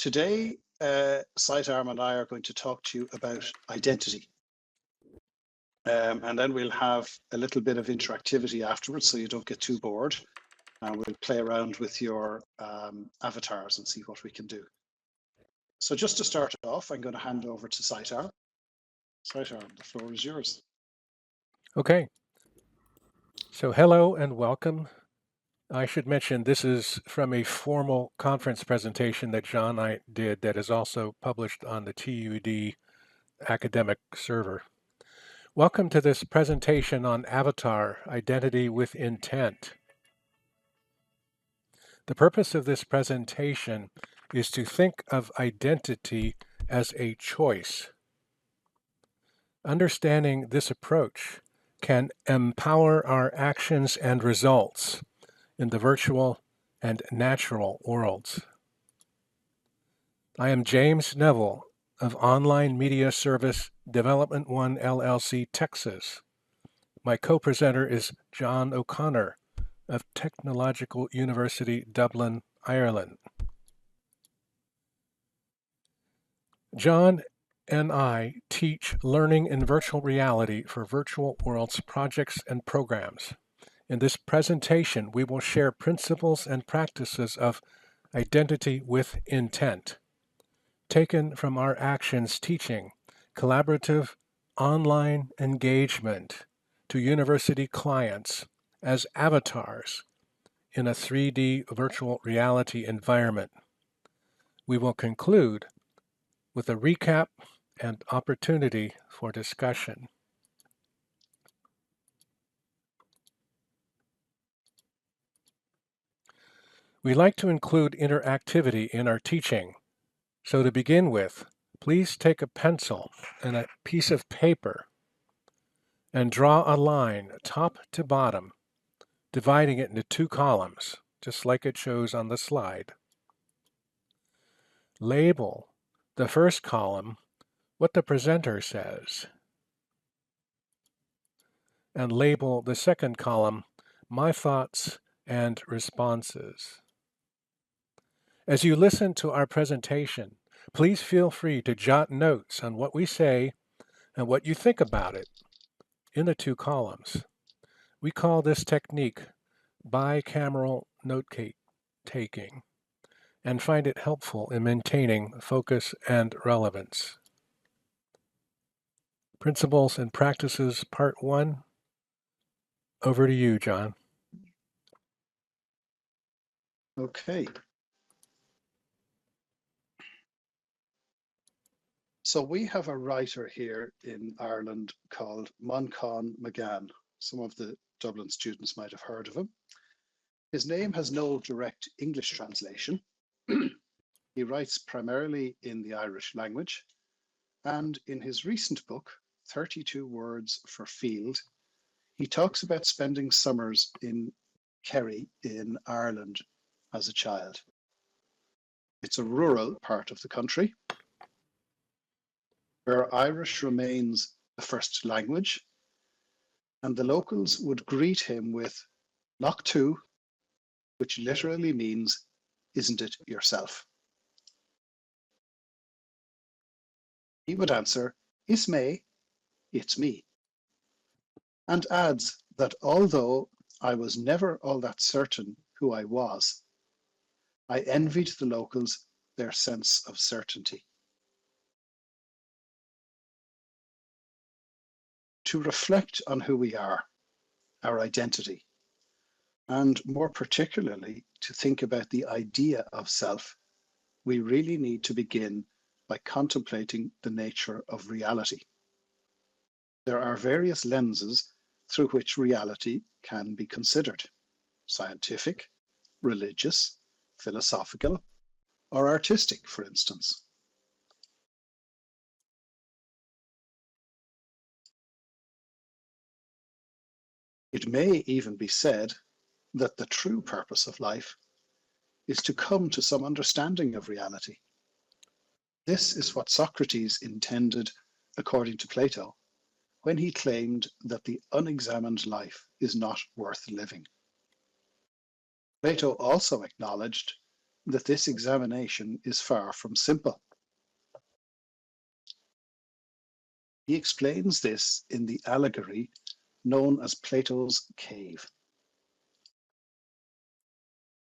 Today, Sitearm and I are going to talk to you about identity. And then we'll have a little bit of interactivity afterwards so you don't get too bored. And we'll play around with your avatars and see what we can do. So just to start off, I'm going to hand over to Sitearm. Sitearm, the floor is yours. Okay. So hello and welcome. I should mention this is from a formal conference presentation that John and I did that is also published on the TUD academic server. Welcome to this presentation on Avatar, Identity with Intent. The purpose of this presentation is to think of identity as a choice. Understanding this approach can empower our actions and results in the virtual and natural worlds. I am James Neville of Online Media Service Development One LLC, Texas. My co-presenter is John O'Connor of Technological University, Dublin, Ireland. John and I teach learning in virtual reality for virtual worlds projects and programs. In this presentation, we will share principles and practices of identity with intent, taken from our actions teaching collaborative online engagement to university clients as avatars in a 3D virtual reality environment. We will conclude with a recap and opportunity for discussion. We like to include interactivity in our teaching. So to begin with, please take a pencil and a piece of paper and draw a line top to bottom, dividing it into two columns, just like it shows on the slide. Label the first column what the presenter says, and label the second column my thoughts and responses. As you listen to our presentation, please feel free to jot notes on what we say and what you think about it in the two columns. We call this technique bicameral note-taking and find it helpful in maintaining focus and relevance. Principles and Practices, Part 1. Over to you, John. Okay. So we have a writer here in Ireland called Moncán McGann. Some of the Dublin students might have heard of him. His name has no direct English translation. He writes primarily in the Irish language, and in his recent book, 32 Words for Field, he talks about spending summers in Kerry in Ireland as a child. It's a rural part of the country where Irish remains the first language, and the locals would greet him with "Loch tu," which literally means, "Isn't it yourself?" He would answer, "Is me, it's me," and adds that although I was never all that certain who I was, I envied the locals their sense of certainty. To reflect on who we are, our identity, and more particularly to think about the idea of self, we really need to begin by contemplating the nature of reality. There are various lenses through which reality can be considered: scientific, religious, philosophical, or artistic, for instance. It may even be said that the true purpose of life is to come to some understanding of reality. This is what Socrates intended, according to Plato, when he claimed that the unexamined life is not worth living. Plato also acknowledged that this examination is far from simple. He explains this in the allegory known as Plato's cave.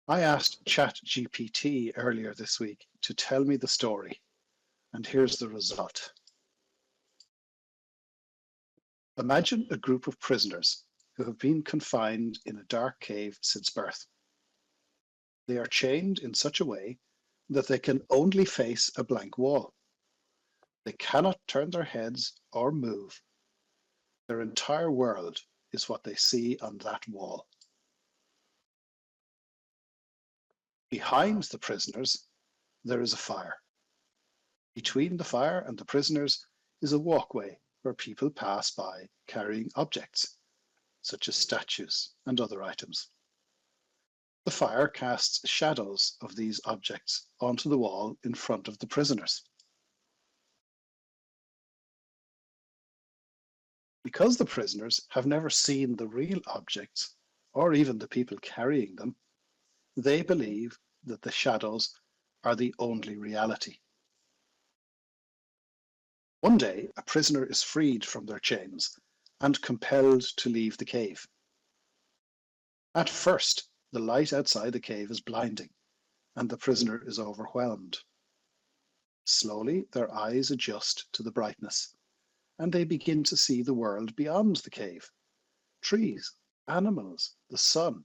I asked ChatGPT earlier this week to tell me the story, and here's the result. Imagine a group of prisoners who have been confined in a dark cave since birth. They are chained in such a way that they can only face a blank wall. They cannot turn their heads or move. Their entire world is what they see on that wall. Behind the prisoners, there is a fire. Between the fire and the prisoners is a walkway where people pass by carrying objects, such as statues and other items. The fire casts shadows of these objects onto the wall in front of the prisoners. Because the prisoners have never seen the real objects, or even the people carrying them, they believe that the shadows are the only reality. One day, a prisoner is freed from their chains and compelled to leave the cave. At first, the light outside the cave is blinding, and the prisoner is overwhelmed. Slowly, their eyes adjust to the brightness, and they begin to see the world beyond the cave: trees, animals, the sun,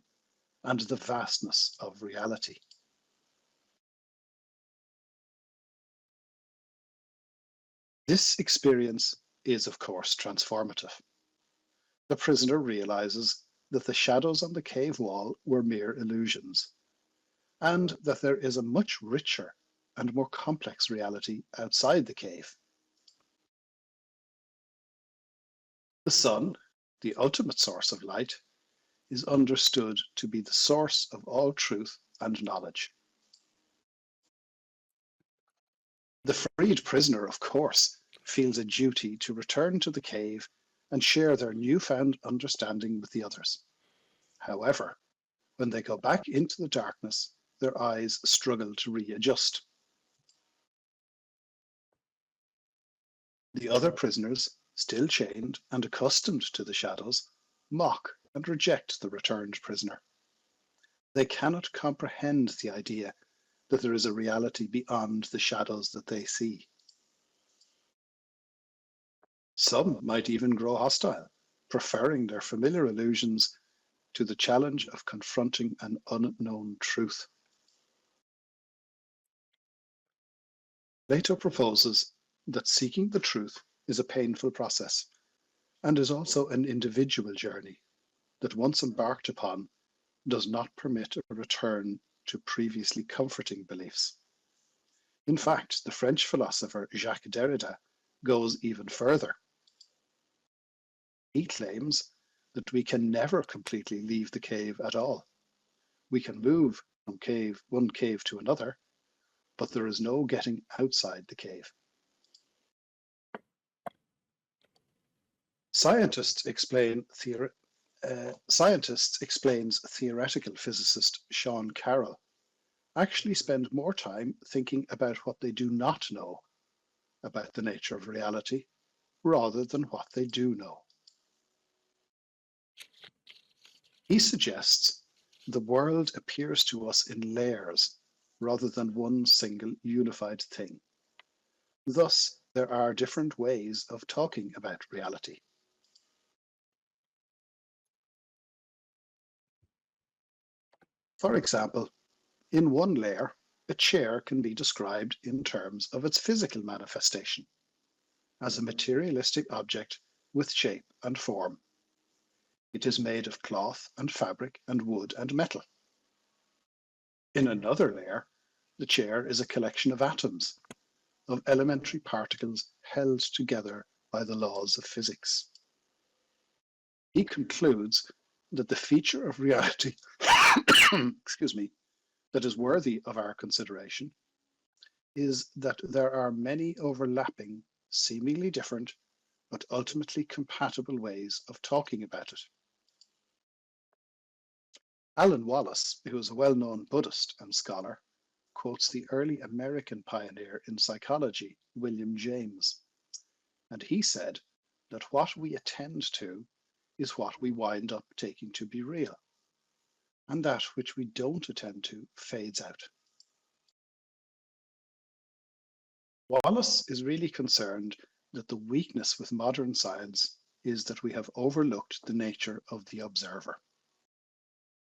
and the vastness of reality. This experience is, of course, transformative. The prisoner realizes that the shadows on the cave wall were mere illusions, and that there is a much richer and more complex reality outside the cave. The sun, the ultimate source of light, is understood to be the source of all truth and knowledge. The freed prisoner, of course, feels a duty to return to the cave and share their newfound understanding with the others. However, when they go back into the darkness, their eyes struggle to readjust. The other prisoners, still chained and accustomed to the shadows, mock and reject the returned prisoner. They cannot comprehend the idea that there is a reality beyond the shadows that they see. Some might even grow hostile, preferring their familiar illusions to the challenge of confronting an unknown truth. Plato proposes that seeking the truth is a painful process and is also an individual journey that, once embarked upon, does not permit a return to previously comforting beliefs. In fact, the French philosopher Jacques Derrida goes even further. He claims that we can never completely leave the cave at all. We can move from one cave to another, but there is no getting outside the cave. Scientists explains theoretical physicist Sean Carroll actually spend more time thinking about what they do not know about the nature of reality rather than what they do know. He suggests the world appears to us in layers rather than one single unified thing. Thus, there are different ways of talking about reality. For example, in one layer, a chair can be described in terms of its physical manifestation, as a materialistic object with shape and form. It is made of cloth and fabric and wood and metal. In another layer, the chair is a collection of atoms, of elementary particles held together by the laws of physics. He concludes that the feature of reality excuse me, that is worthy of our consideration is that there are many overlapping, seemingly different, but ultimately compatible ways of talking about it. Alan Wallace, who is a well-known Buddhist and scholar, quotes the early American pioneer in psychology, William James, and he said that what we attend to is what we wind up taking to be real, and that which we don't attend to fades out. Wallace is really concerned that the weakness with modern science is that we have overlooked the nature of the observer.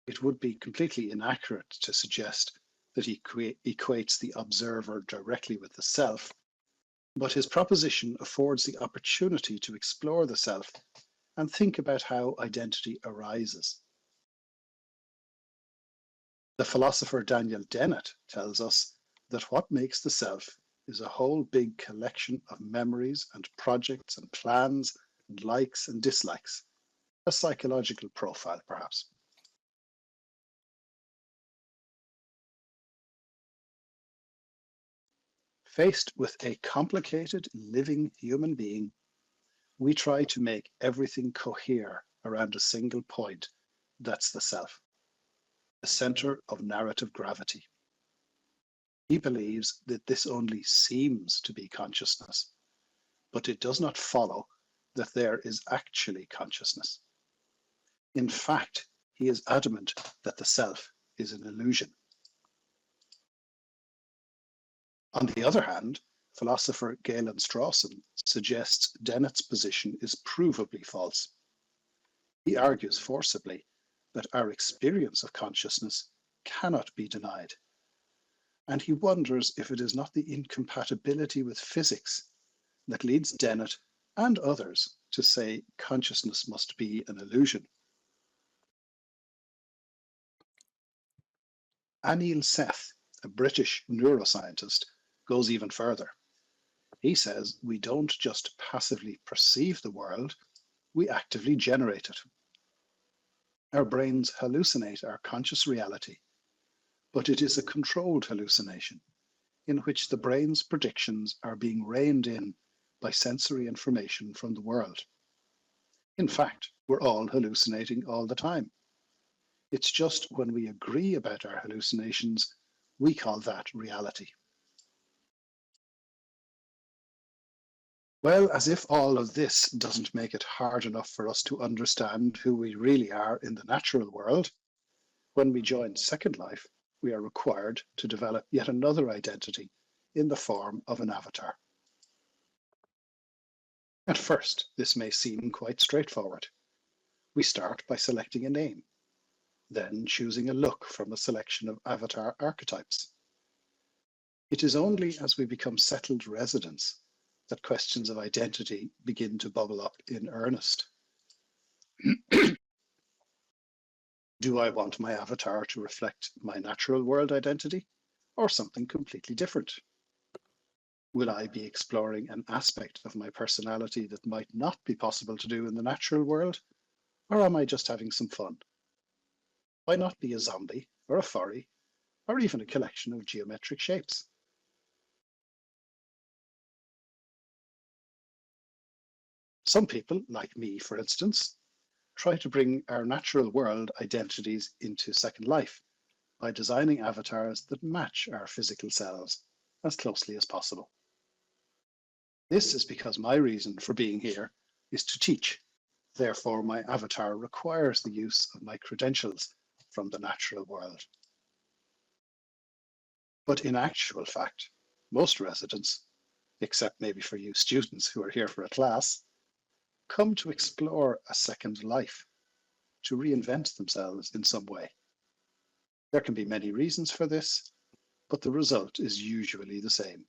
It would be completely inaccurate to suggest that he equates the observer directly with the self, but his proposition affords the opportunity to explore the self and think about how identity arises. The philosopher Daniel Dennett tells us that what makes the self is a whole big collection of memories and projects and plans and likes and dislikes, a psychological profile perhaps. Faced with a complicated living human being, we try to make everything cohere around a single point. That's the self, the center of narrative gravity. He believes that this only seems to be consciousness, but it does not follow that there is actually consciousness. In fact, he is adamant that the self is an illusion. On the other hand, philosopher Galen Strawson suggests Dennett's position is provably false. He argues forcibly that our experience of consciousness cannot be denied, and he wonders if it is not the incompatibility with physics that leads Dennett and others to say consciousness must be an illusion. Anil Seth, a British neuroscientist, goes even further. He says we don't just passively perceive the world, we actively generate it. Our brains hallucinate our conscious reality, but it is a controlled hallucination in which the brain's predictions are being reined in by sensory information from the world. In fact, we're all hallucinating all the time. It's just when we agree about our hallucinations, we call that reality. Well, as if all of this doesn't make it hard enough for us to understand who we really are in the natural world, when we join Second Life, we are required to develop yet another identity in the form of an avatar. At first, this may seem quite straightforward. We start by selecting a name, then choosing a look from a selection of avatar archetypes. It is only as we become settled residents that questions of identity begin to bubble up in earnest. Do I want my avatar to reflect my natural world identity or something completely different? Will I be exploring an aspect of my personality that might not be possible to do in the natural world? Or am I just having some fun? Why not be a zombie or a furry or even a collection of geometric shapes? Some people, like me for instance, try to bring our natural world identities into Second Life by designing avatars that match our physical selves as closely as possible. This is because my reason for being here is to teach. Therefore, my avatar requires the use of my credentials from the natural world. But in actual fact, most residents, except maybe for you students who are here for a class, come to explore a second life, to reinvent themselves in some way. There can be many reasons for this, but the result is usually the same.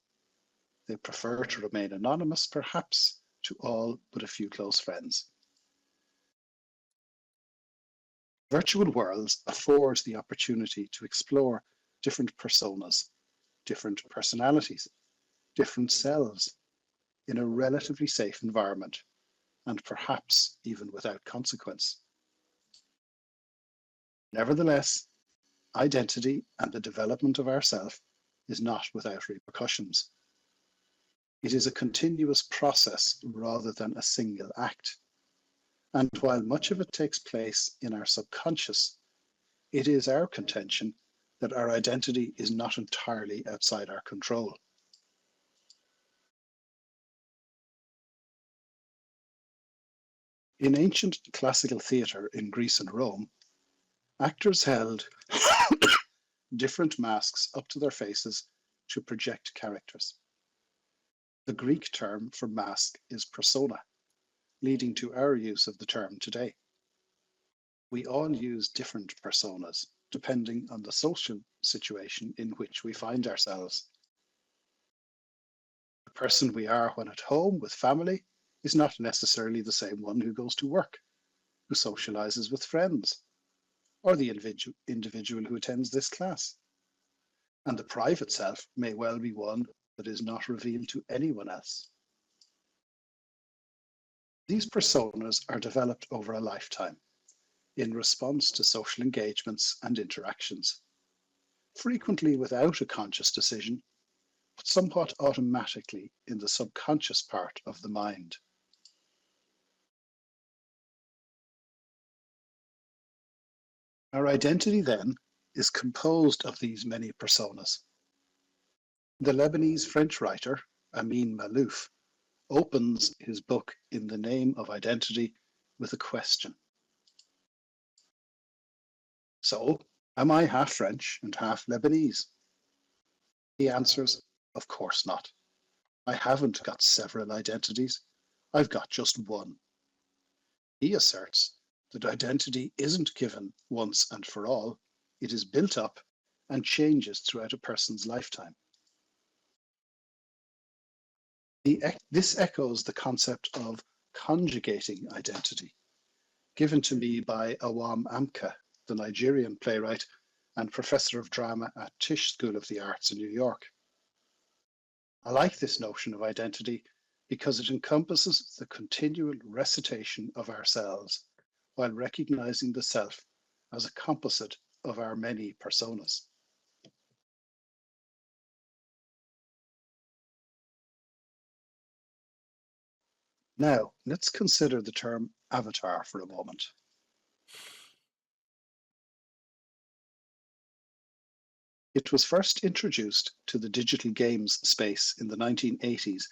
They prefer to remain anonymous, perhaps, to all but a few close friends. Virtual worlds affords the opportunity to explore different personas, different personalities, different selves in a relatively safe environment, and perhaps even without consequence. Nevertheless, identity and the development of ourself is not without repercussions. It is a continuous process rather than a single act. And while much of it takes place in our subconscious, it is our contention that our identity is not entirely outside our control. In ancient classical theatre in Greece and Rome, actors held different masks up to their faces to project characters. The Greek term for mask is persona, leading to our use of the term today. We all use different personas, depending on the social situation in which we find ourselves. The person we are when at home with family is not necessarily the same one who goes to work, who socializes with friends, or the individual who attends this class. And the private self may well be one that is not revealed to anyone else. These personas are developed over a lifetime in response to social engagements and interactions, frequently without a conscious decision, but somewhat automatically in the subconscious part of the mind. Our identity, then, is composed of these many personas. The Lebanese-French writer, Amin Maalouf, opens his book In the Name of Identity with a question. So, am I half French and half Lebanese? He answers, of course not. I haven't got several identities. I've got just one. He asserts that identity isn't given once and for all. It is built up and changes throughout a person's lifetime. This echoes the concept of conjugating identity, given to me by Awam Amka, the Nigerian playwright and professor of drama at Tisch School of the Arts in New York. I like this notion of identity because it encompasses the continual recitation of ourselves while recognizing the self as a composite of our many personas. Now, let's consider the term avatar for a moment. It was first introduced to the digital games space in the 1980s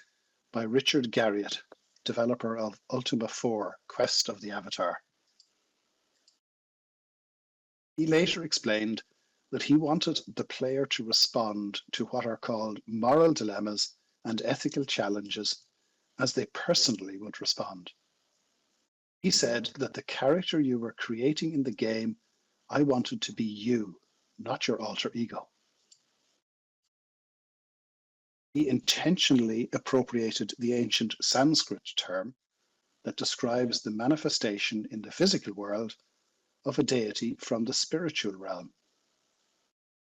by Richard Garriott, developer of Ultima 4, Quest of the Avatar. He later explained that he wanted the player to respond to what are called moral dilemmas and ethical challenges as they personally would respond. He said that the character you were creating in the game, I wanted to be you, not your alter ego. He intentionally appropriated the ancient Sanskrit term that describes the manifestation in the physical world of a deity from the spiritual realm,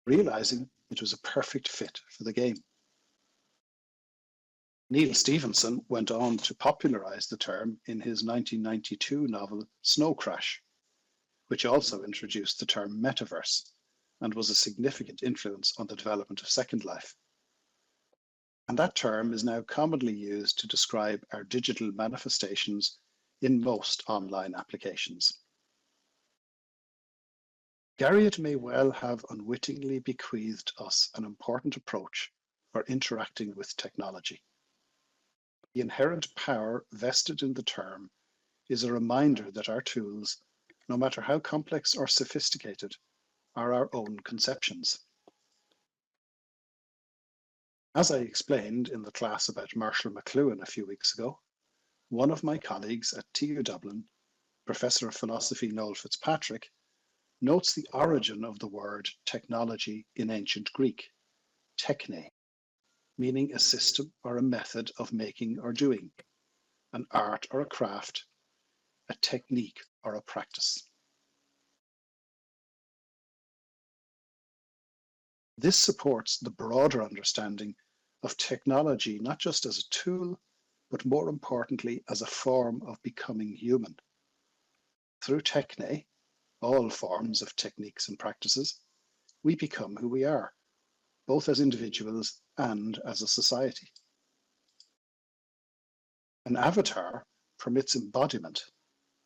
realizing it was a perfect fit for the game. Neil Stephenson went on to popularize the term in his 1992 novel Snow Crash, which also introduced the term metaverse and was a significant influence on the development of Second Life. And that term is now commonly used to describe our digital manifestations in most online applications. Garriott may well have unwittingly bequeathed us an important approach for interacting with technology. The inherent power vested in the term is a reminder that our tools, no matter how complex or sophisticated, are our own conceptions. As I explained in the class about Marshall McLuhan a few weeks ago, one of my colleagues at TU Dublin, Professor of Philosophy Noel Fitzpatrick, notes the origin of the word technology in ancient Greek, techne, meaning a system or a method of making or doing, an art or a craft, a technique or a practice. This supports the broader understanding of technology not just as a tool, but more importantly as a form of becoming human. Through techne, all forms of techniques and practices, we become who we are, both as individuals and as a society. An avatar permits embodiment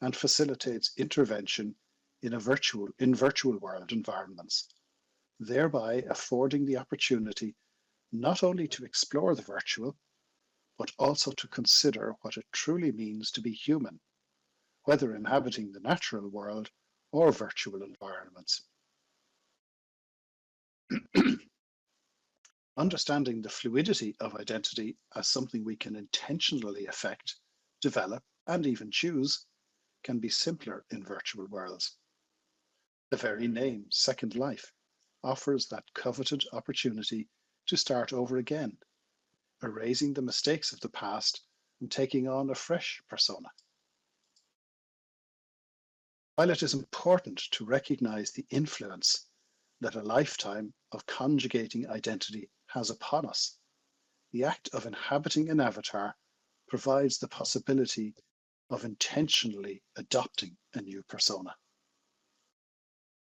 and facilitates intervention in virtual world environments, thereby affording the opportunity not only to explore the virtual, but also to consider what it truly means to be human, whether inhabiting the natural world or virtual environments. Understanding the fluidity of identity as something we can intentionally affect, develop, and even choose can be simpler in virtual worlds. The very name, Second Life, offers that coveted opportunity to start over again, erasing the mistakes of the past and taking on a fresh persona. While it is important to recognize the influence that a lifetime of conjugating identity has upon us, the act of inhabiting an avatar provides the possibility of intentionally adopting a new persona.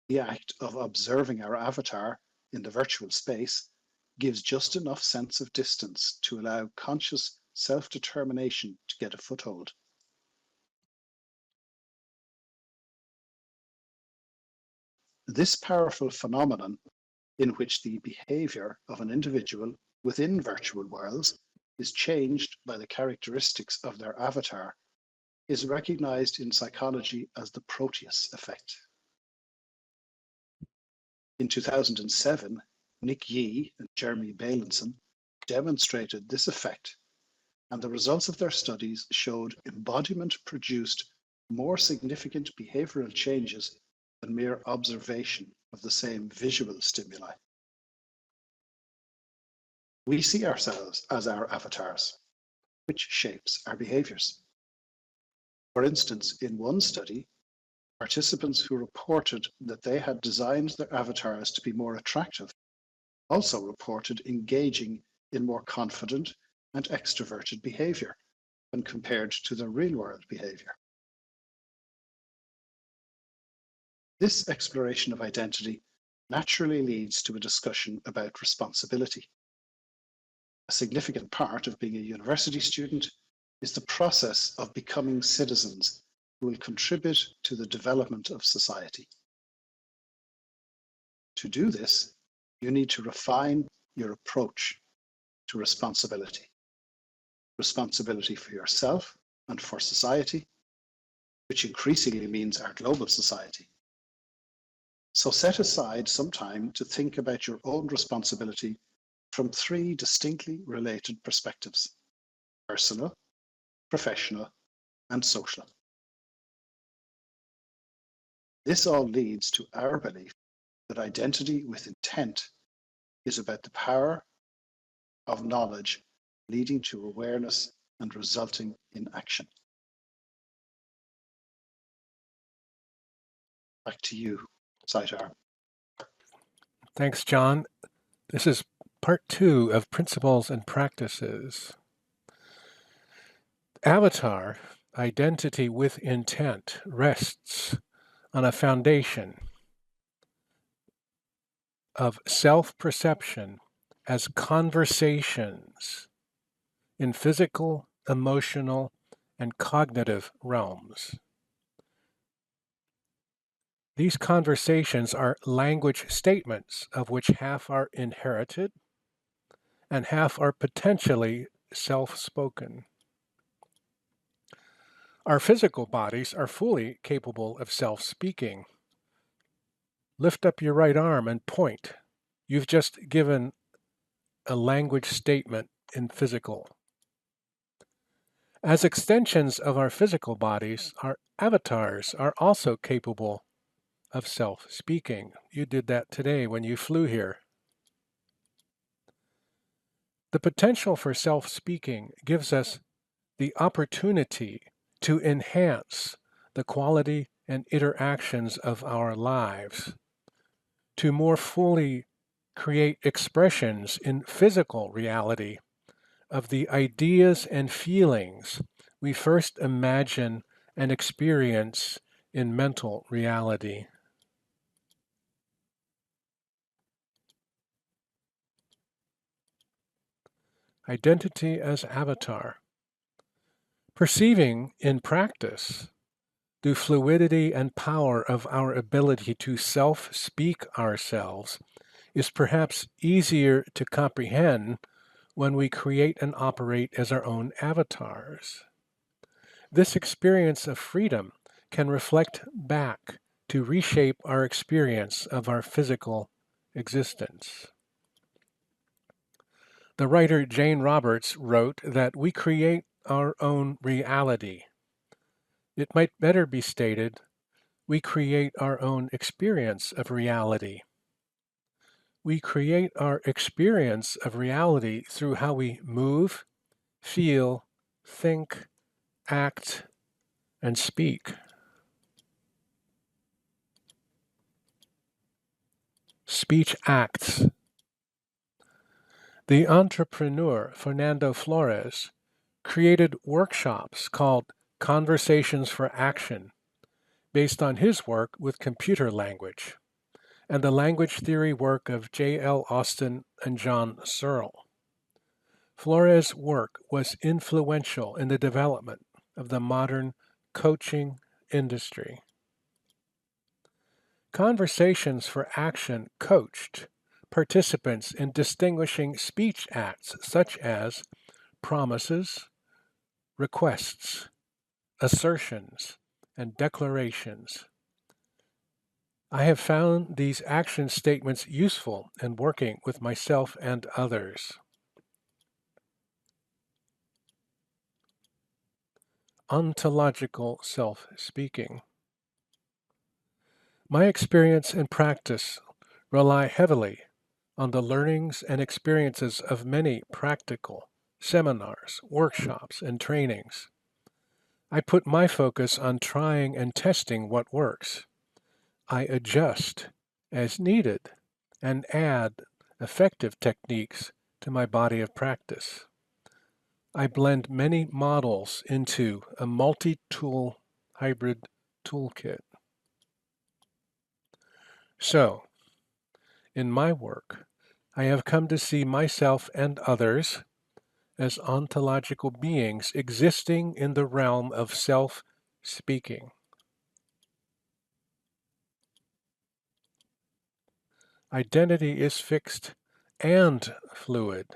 The act of observing our avatar in the virtual space gives just enough sense of distance to allow conscious self-determination to get a foothold. This powerful phenomenon, in which the behavior of an individual within virtual worlds is changed by the characteristics of their avatar, is recognized in psychology as the Proteus effect. In 2007, Nick Yee and Jeremy Bailenson demonstrated this effect, and the results of their studies showed embodiment produced more significant behavioral changes than mere observation of the same visual stimuli. We see ourselves as our avatars, which shapes our behaviors. For instance, in one study, participants who reported that they had designed their avatars to be more attractive also reported engaging in more confident and extroverted behavior when compared to their real-world behavior. This exploration of identity naturally leads to a discussion about responsibility. A significant part of being a university student is the process of becoming citizens who will contribute to the development of society. To do this, you need to refine your approach to responsibility. Responsibility for yourself and for society, which increasingly means our global society. So set aside some time to think about your own responsibility from three distinctly related perspectives: personal, professional, and social. This all leads to our belief that identity with intent is about the power of knowledge leading to awareness and resulting in action. Back to you, Sitearm. Thanks, John. This is part 2 of Principles and Practices. Avatar, identity with intent, rests on a foundation of self-perception as conversations in physical, emotional, and cognitive realms. These conversations are language statements, of which half are inherited and half are potentially self-spoken. Our physical bodies are fully capable of self-speaking. Lift up your right arm and point. You've just given a language statement in physical. As extensions of our physical bodies, our avatars are also capable of self-speaking. You did that today when you flew here. The potential for self-speaking gives us the opportunity to enhance the quality and interactions of our lives, to more fully create expressions in physical reality of the ideas and feelings we first imagine and experience in mental reality. Identity as avatar. Perceiving in practice the fluidity and power of our ability to self-speak ourselves is perhaps easier to comprehend when we create and operate as our own avatars. This experience of freedom can reflect back to reshape our experience of our physical existence. The writer Jane Roberts wrote that we create our own reality. It might better be stated, we create our own experience of reality. We create our experience of reality through how we move, feel, think, act, and speak. Speech acts. The entrepreneur Fernando Flores created workshops called Conversations for Action based on his work with computer language and the language theory work of J.L. Austin and John Searle. Flores' work was influential in the development of the modern coaching industry. Conversations for Action coached participants in distinguishing speech acts such as promises, requests, assertions, and declarations. I have found these action statements useful in working with myself and others. Ontological self-speaking. My experience and practice rely heavily on the learnings and experiences of many practical seminars, workshops, and trainings. I put my focus on trying and testing what works. I adjust as needed and add effective techniques to my body of practice. I blend many models into a multi-tool hybrid toolkit. So, in my work, I have come to see myself and others as ontological beings existing in the realm of self-speaking. Identity is fixed and fluid.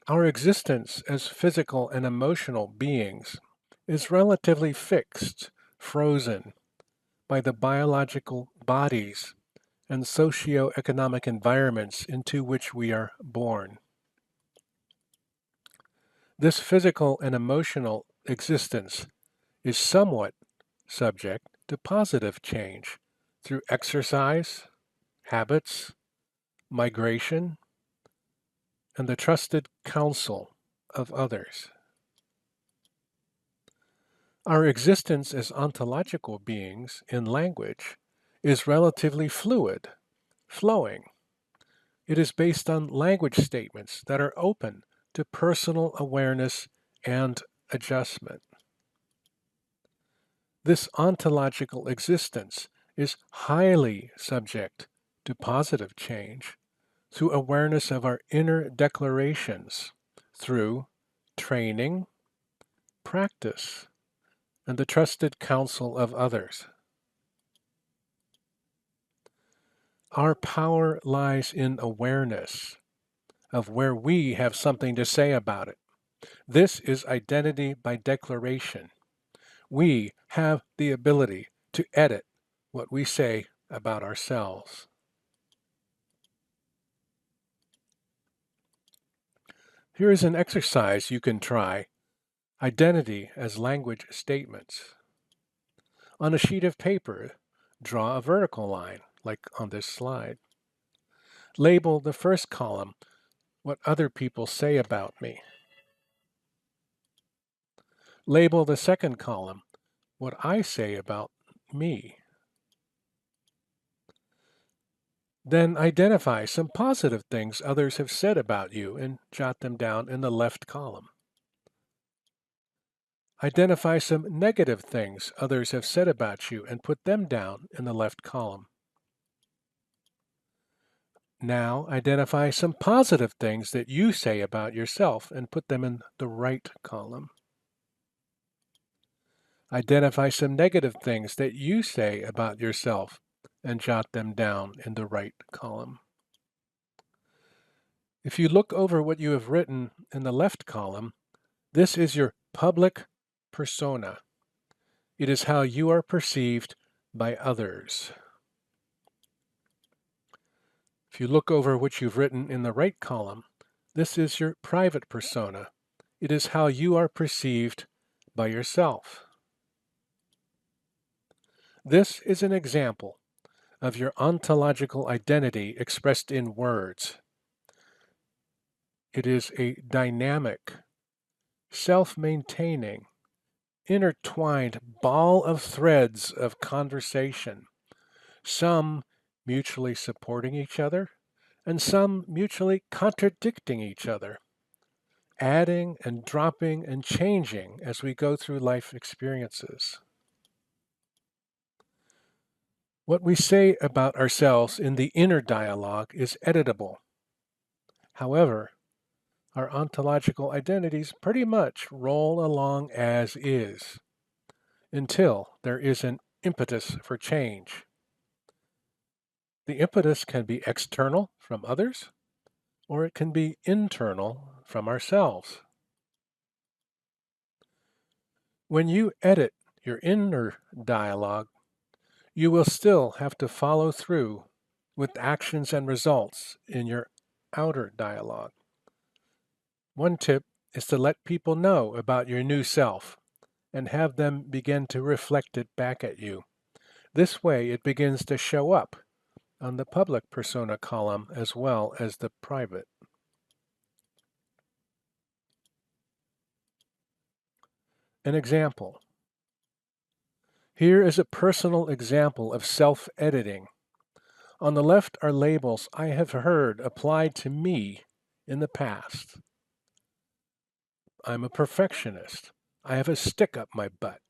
Our existence as physical and emotional beings is relatively fixed, frozen by the biological bodies and socio-economic environments into which we are born. This physical and emotional existence is somewhat subject to positive change through exercise, habits, migration, and the trusted counsel of others. Our existence as ontological beings in language is relatively fluid, flowing. It is based on language statements that are open to personal awareness and adjustment. This ontological existence is highly subject to positive change through awareness of our inner declarations, through training, practice, and the trusted counsel of others. Our power lies in awareness of where we have something to say about it. This is identity by declaration. We have the ability to edit what we say about ourselves. Here is an exercise you can try. Identity as language statements. On a sheet of paper, draw a vertical line, like on this slide. Label the first column, what other people say about me. Label the second column, what I say about me. Then identify some positive things others have said about you and jot them down in the left column. Identify some negative things others have said about you and put them down in the left column. Now identify some positive things that you say about yourself and put them in the right column. Identify some negative things that you say about yourself and jot them down in the right column. If you look over what you have written in the left column, this is your public persona. It is how you are perceived by others. If you look over what you've written in the right column, this is your private persona. It is how you are perceived by yourself. This is an example of your ontological identity expressed in words. It is a dynamic, self-maintaining, intertwined ball of threads of conversation, some mutually supporting each other, and some mutually contradicting each other, adding and dropping and changing as we go through life experiences. What we say about ourselves in the inner dialogue is editable. However, our ontological identities pretty much roll along as is until there is an impetus for change. The impetus can be external from others, or it can be internal from ourselves. When you edit your inner dialogue, you will still have to follow through with actions and results in your outer dialogue. One tip is to let people know about your new self and have them begin to reflect it back at you. This way it begins to show up on the public persona column as well as the private. An example. Here is a personal example of self-editing. On the left are labels I have heard applied to me in the past. I'm a perfectionist. I have a stick up my butt.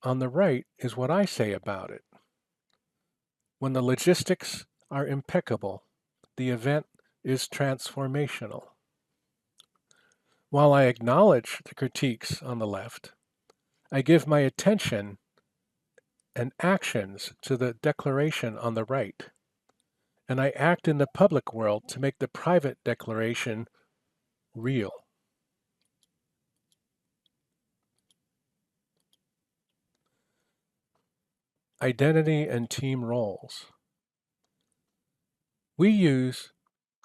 On the right is what I say about it. When the logistics are impeccable, the event is transformational. While I acknowledge the critiques on the left, I give my attention and actions to the declaration on the right, and I act in the public world to make the private declaration real. Identity and team roles. We use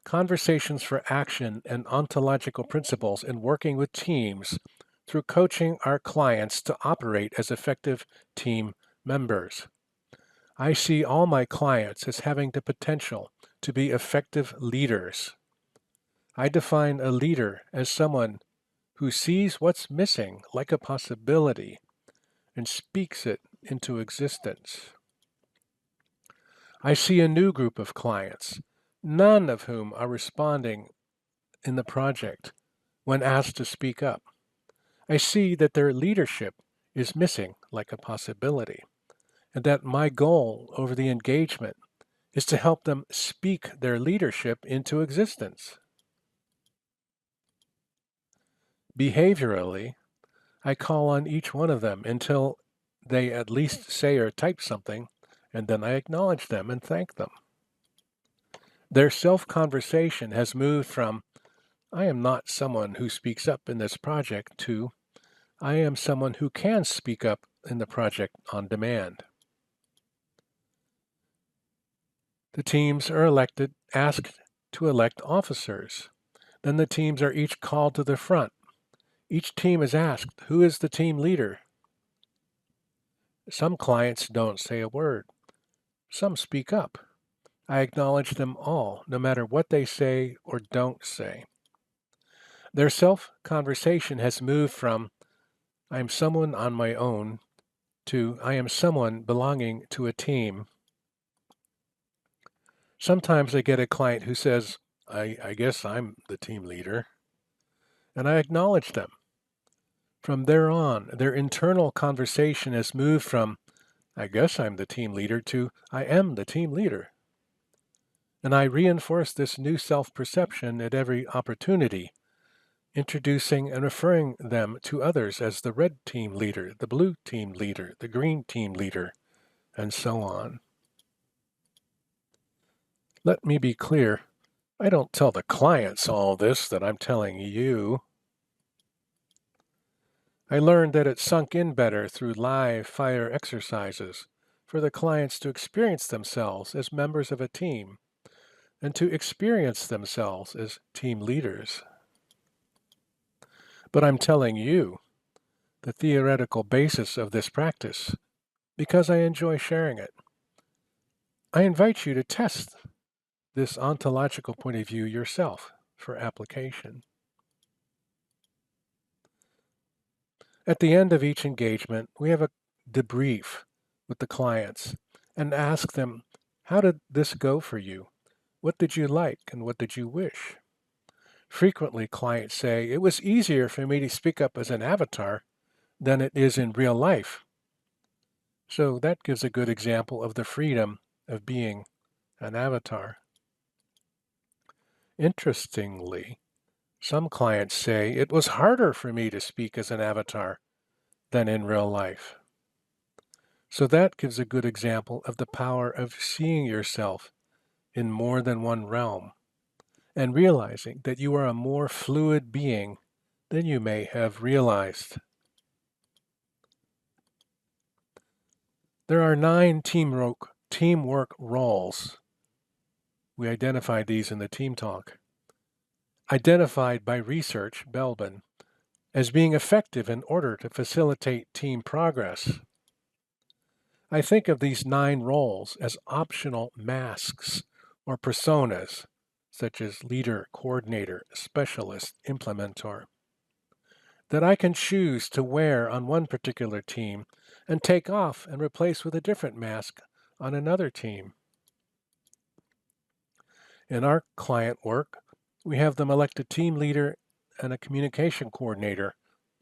conversations for action and ontological principles in working with teams through coaching our clients to operate as effective team members. I see all my clients as having the potential to be effective leaders. I define a leader as someone who sees what's missing like a possibility and speaks it into existence. I see a new group of clients, none of whom are responding in the project when asked to speak up. I see that their leadership is missing like a possibility, and that my goal over the engagement is to help them speak their leadership into existence. Behaviorally, I call on each one of them until they at least say or type something, and then I acknowledge them and thank them. Their self-conversation has moved from, I am not someone who speaks up in this project, to, I am someone who can speak up in the project on demand. The teams are asked to elect officers. Then the teams are each called to the front. Each team is asked, who is the team leader? Some clients don't say a word. Some speak up. I acknowledge them all, no matter what they say or don't say. Their self-conversation has moved from, I am someone on my own, to I am someone belonging to a team. Sometimes I get a client who says, I guess I'm the team leader, and I acknowledge them. From there on, their internal conversation has moved from, I guess I'm the team leader, to I am the team leader. And I reinforce this new self-perception at every opportunity, introducing and referring them to others as the red team leader, the blue team leader, the green team leader, and so on. Let me be clear. I don't tell the clients all this that I'm telling you. I learned that it sunk in better through live fire exercises for the clients to experience themselves as members of a team and to experience themselves as team leaders. But I'm telling you the theoretical basis of this practice because I enjoy sharing it. I invite you to test this ontological point of view yourself for application. At the end of each engagement, we have a debrief with the clients and ask them, how did this go for you? What did you like and what did you wish? Frequently, clients say, it was easier for me to speak up as an avatar than it is in real life. So that gives a good example of the freedom of being an avatar. Interestingly, some clients say it was harder for me to speak as an avatar than in real life. So that gives a good example of the power of seeing yourself in more than one realm and realizing that you are a more fluid being than you may have realized. There are 9 teamwork roles. We identified these in the team talk. Identified by research, Belbin, as being effective in order to facilitate team progress. I think of these 9 roles as optional masks or personas, such as leader, coordinator, specialist, implementer, that I can choose to wear on one particular team and take off and replace with a different mask on another team. In our client work, we have them elect a team leader and a communication coordinator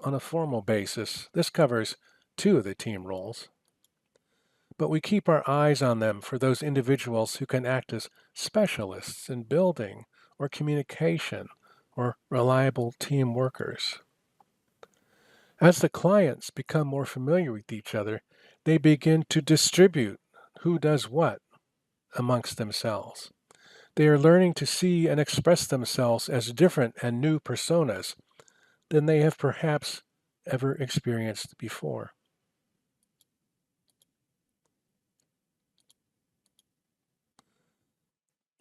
on a formal basis. This covers 2 of the team roles. But we keep our eyes on them for those individuals who can act as specialists in building or communication or reliable team workers. As the clients become more familiar with each other, they begin to distribute who does what amongst themselves. They are learning to see and express themselves as different and new personas than they have perhaps ever experienced before.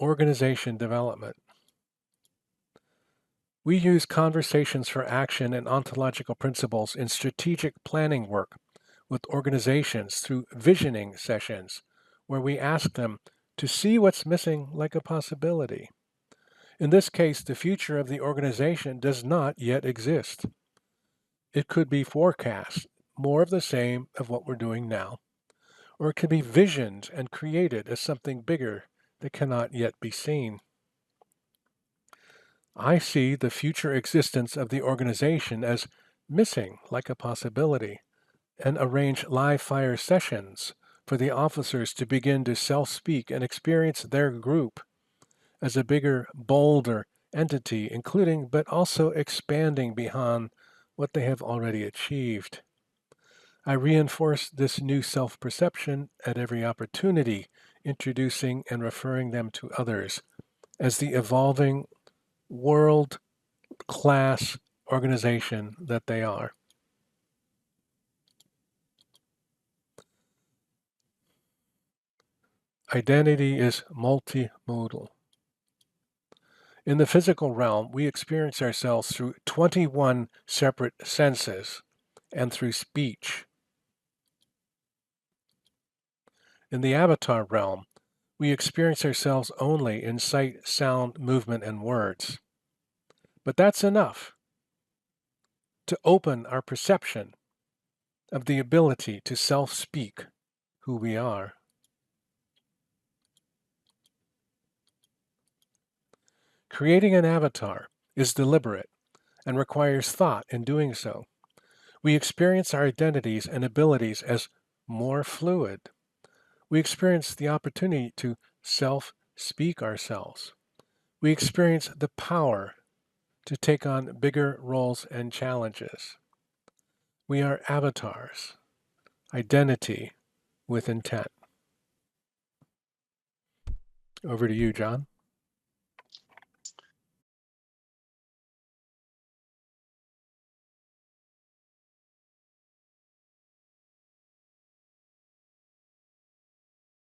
Organization development. We use conversations for action and ontological principles in strategic planning work with organizations through visioning sessions, where we ask them to see what's missing like a possibility. In this case, the future of the organization does not yet exist. It could be forecast, more of the same of what we're doing now, or it can be visioned and created as something bigger that cannot yet be seen. I see the future existence of the organization as missing like a possibility, and arrange live fire sessions for the officers to begin to self-speak and experience their group as a bigger, bolder entity, including but also expanding beyond what they have already achieved. I reinforce this new self-perception at every opportunity, introducing and referring them to others as the evolving world-class organization that they are. Identity is multimodal. In the physical realm, we experience ourselves through 21 separate senses and through speech. In the avatar realm, we experience ourselves only in sight, sound, movement, and words. But that's enough to open our perception of the ability to self-speak who we are. Creating an avatar is deliberate and requires thought in doing so. We experience our identities and abilities as more fluid. We experience the opportunity to self-speak ourselves. We experience the power to take on bigger roles and challenges. We are avatars, identity with intent. Over to you, John.